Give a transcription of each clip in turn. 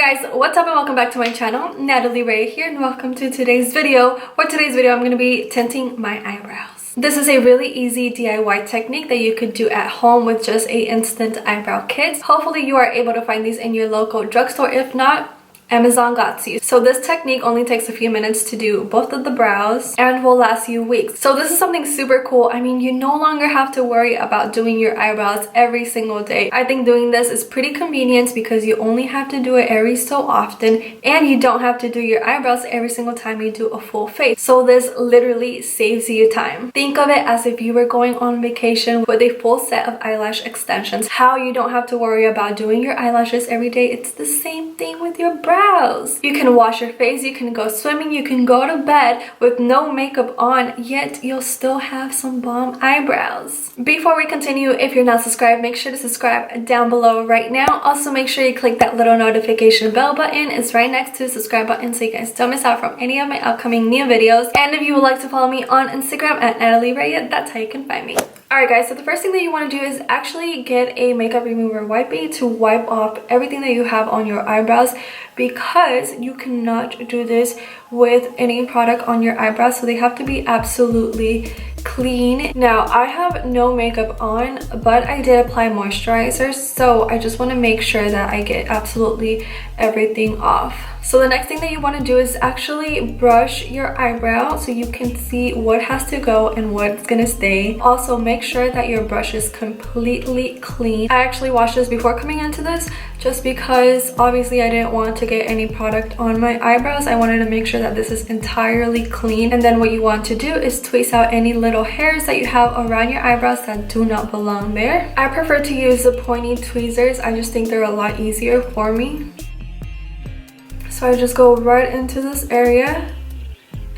guys, what's up and welcome back to my channel. Natalie Ray here and welcome to today's video. For today's video, I'm going to be tinting my eyebrows. This is a really easy DIY technique that you could do at home with just a instant eyebrow kit. Hopefully you are able to find these in your local drugstore. If not, Amazon got you. So this technique only takes a few minutes to do both of the brows and will last you weeks. So this is something super cool. I mean, you no longer have to worry about doing your eyebrows every single day. I think doing this is pretty convenient because you only have to do it every so often and you don't have to do your eyebrows every single time you do a full face. So this literally saves you time. Think of it as if you were going on vacation with a full set of eyelash extensions. How you don't have to worry about doing your eyelashes every day. It's the same thing with your brows. You can wash your face, you can go swimming, you can go to bed with no makeup on, yet you'll still have some bomb eyebrows. Before we continue, if you're not subscribed, make sure to subscribe down below right now. Also, make sure you click that little notification bell button. It's right next to the subscribe button so you guys don't miss out from any of my upcoming new videos. And if you would like to follow me on Instagram at Nathaly Ray, that's how you can find me. Alright guys, so the first thing that you want to do is actually get a makeup remover wipey to wipe off everything that you have on your eyebrows, because you cannot do this with any product on your eyebrows, so they have to be absolutely clean. Now I have no makeup on, but I did apply moisturizer, so I just want to make sure that I get absolutely everything off. So the next thing that you want to do is actually brush your eyebrow so you can see what has to go and what's gonna stay. Also, make sure that your brush is completely clean. I actually washed this before coming into this just because obviously I didn't want to get any product on my eyebrows. I wanted to make sure that this is entirely clean. And then what you want to do is tweeze out any little hairs that you have around your eyebrows that do not belong there. I prefer to use the pointy tweezers. I just think they're a lot easier for me. So I just go right into this area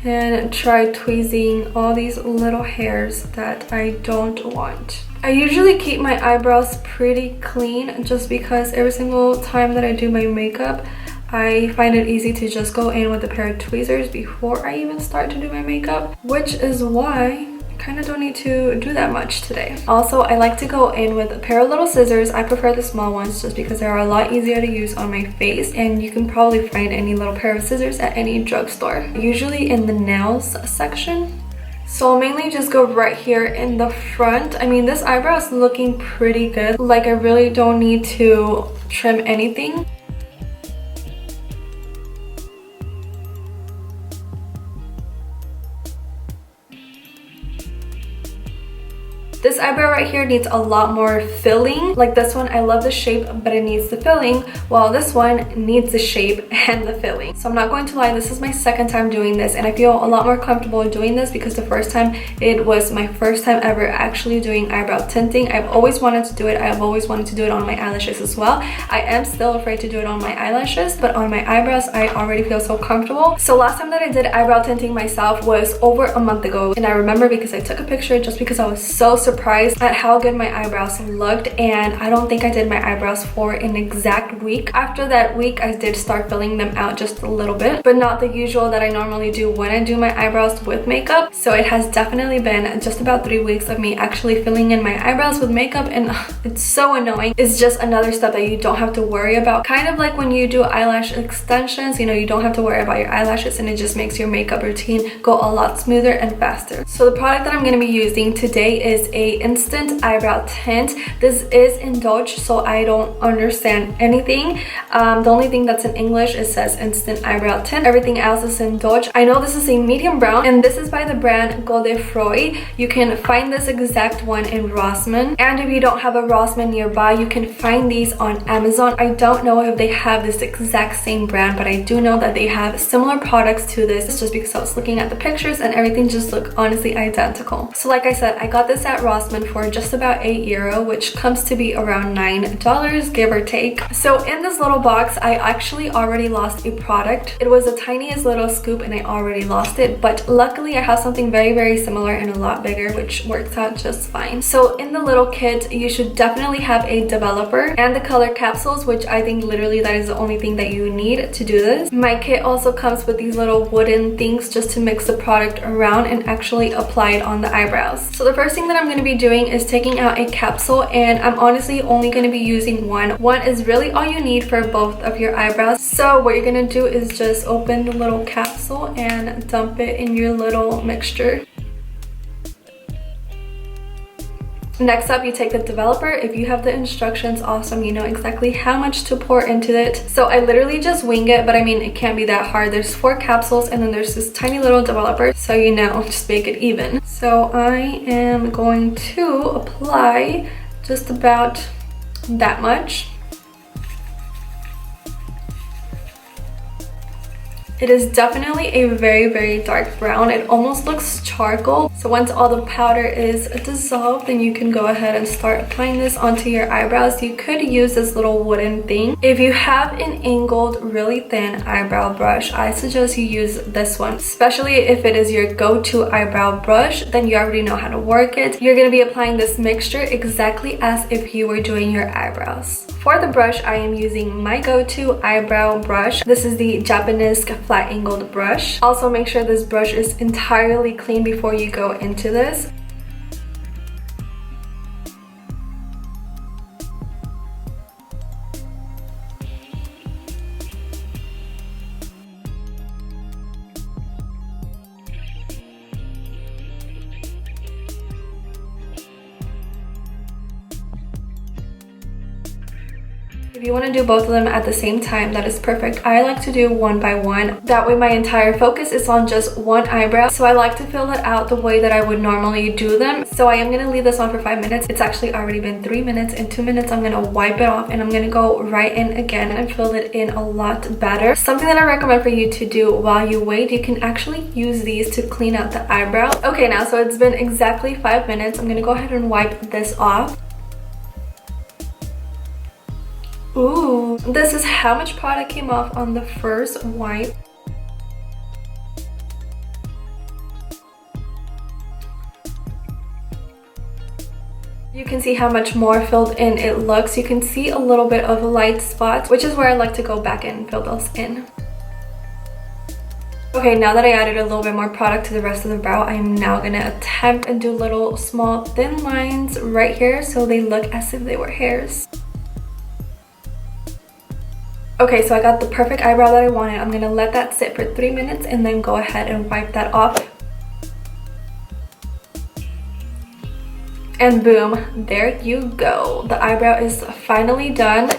and try tweezing all these little hairs that I don't want. I usually keep my eyebrows pretty clean just because every single time that I do my makeup, I find it easy to just go in with a pair of tweezers before I even start to do my makeup, which is why I kind of don't need to do that much today. Also, I like to go in with a pair of little scissors. I prefer the small ones just because they're a lot easier to use on my face, and you can probably find any little pair of scissors at any drugstore, usually in the nails section. So I'll mainly just go right here in the front. I mean, this eyebrow is looking pretty good. Like, I really don't need to trim anything. This eyebrow right here needs a lot more filling. Like this one, I love the shape, but it needs the filling, while this one needs the shape and the filling. So I'm not going to lie, this is my second time doing this, and I feel a lot more comfortable doing this because the first time, it was my first time ever actually doing eyebrow tinting. I've always wanted to do it. I've always wanted to do it on my eyelashes as well. I am still afraid to do it on my eyelashes, but on my eyebrows, I already feel so comfortable. So last time that I did eyebrow tinting myself was over a month ago, and I remember because I took a picture just because I was so surprised at how good my eyebrows looked, and I don't think I did my eyebrows for an exact week. After that week, I did start filling them out just a little bit, but not the usual that I normally do when I do my eyebrows with makeup. So it has definitely been just about 3 weeks of me actually filling in my eyebrows with makeup, and it's so annoying. It's just another step that you don't have to worry about. Kind of like when you do eyelash extensions, you know, you don't have to worry about your eyelashes, and it just makes your makeup routine go a lot smoother and faster. So the product that I'm going to be using today is a instant eyebrow tint. This is in Dutch, so I don't understand anything. The only thing that's in English, it says instant eyebrow tint. Everything else is in Dutch. I know this is a medium brown, and this is by the brand Godefroy. You can find this exact one in Rossmann, and if you don't have a Rossmann nearby, you can find these on Amazon. I don't know if they have this exact same brand, but I do know that they have similar products to this, just because I was looking at the pictures and everything just looked honestly identical. So like I said, I got this at Rossmann for just about €8, which comes to be around $9, give or take. So in this little box, I actually already lost a product. It was the tiniest little scoop and I already lost it, but luckily I have something very similar and a lot bigger, which works out just fine. So in the little kit, you should definitely have a developer and the color capsules, which I think literally that is the only thing that you need to do this. My kit also comes with these little wooden things just to mix the product around and actually apply it on the eyebrows. So the first thing that I'm going going to be doing is taking out a capsule, and I'm honestly only going to be using one. One is really all you need for both of your eyebrows. So what you're going to do is just open the little capsule and dump it in your little mixture. Next up, you take the developer. If you have the instructions, awesome, you know exactly how much to pour into it. So I literally just wing it, but I mean, it can't be that hard. There's 4 capsules and then there's this tiny little developer, so you know, just make it even. So I am going to apply just about that much. It is definitely a very dark brown. It almost looks charcoal. So once all the powder is dissolved, then you can go ahead and start applying this onto your eyebrows. You could use this little wooden thing. If you have an angled, really thin eyebrow brush, I suggest you use this one. Especially if it is your go-to eyebrow brush, then you already know how to work it. You're going to be applying this mixture exactly as if you were doing your eyebrows. For the brush, I am using my go-to eyebrow brush. This is the Japanese flat angled brush. Also, make sure this brush is entirely clean before you go into this. If you want to do both of them at the same time, that is perfect. I like to do one by one. That way my entire focus is on just one eyebrow. So I like to fill it out the way that I would normally do them. So I am going to leave this on for 5 minutes. It's actually already been 3 minutes. In 2 minutes, I'm going to wipe it off and I'm going to go right in again and fill it in a lot better. Something that I recommend for you to do while you wait, you can actually use these to clean out the eyebrow. Okay, now so it's been exactly 5 minutes. I'm going to go ahead and wipe this off. Ooh, this is how much product came off on the first wipe. You can see how much more filled in it looks. You can see a little bit of light spots, which is where I like to go back and fill those in. Okay, now that I added a little bit more product to the rest of the brow, I'm now gonna attempt and do little small thin lines right here so they look as if they were hairs. Okay, so I got the perfect eyebrow that I wanted. I'm gonna let that sit for 3 minutes and then go ahead and wipe that off. And boom, there you go. The eyebrow is finally done.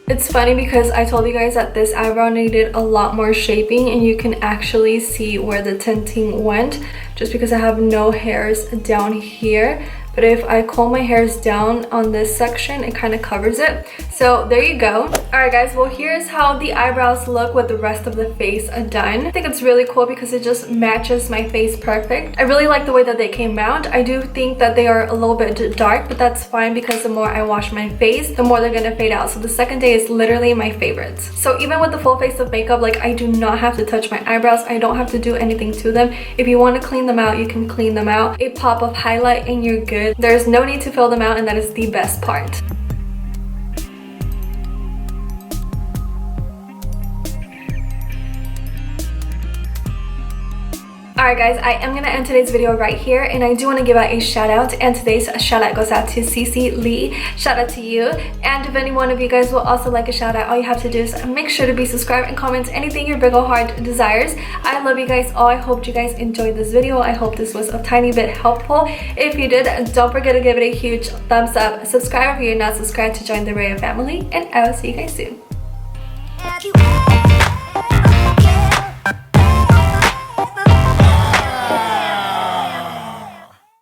It's funny because I told you guys that this eyebrow needed a lot more shaping, and you can actually see where the tinting went just because I have no hairs down here. But if I comb my hairs down on this section, it kind of covers it. So there you go. Alright guys, well here's how the eyebrows look with the rest of the face done. I think it's really cool because it just matches my face perfect. I really like the way that they came out. I do think that they are a little bit dark, but that's fine because the more I wash my face, the more they're gonna fade out. So the second day is literally my favorite. So even with the full face of makeup, like I do not have to touch my eyebrows. I don't have to do anything to them. If you want to clean them out, you can clean them out. A pop of highlight and you're good. There's no need to fill them out, and that is the best part. Alright guys, I am gonna end today's video right here, and I do want to give out a shout out, and today's shout out goes out to Cece Lee. Shout out to you. And if any one of you guys will also like a shout out, all you have to do is make sure to be subscribed and comment anything your big ol' heart desires. I love you guys all. I hope you guys enjoyed this video. I hope this was a tiny bit helpful. If you did, don't forget to give it a huge thumbs up. Subscribe if you're not subscribed to join the Raya family, and I will see you guys soon.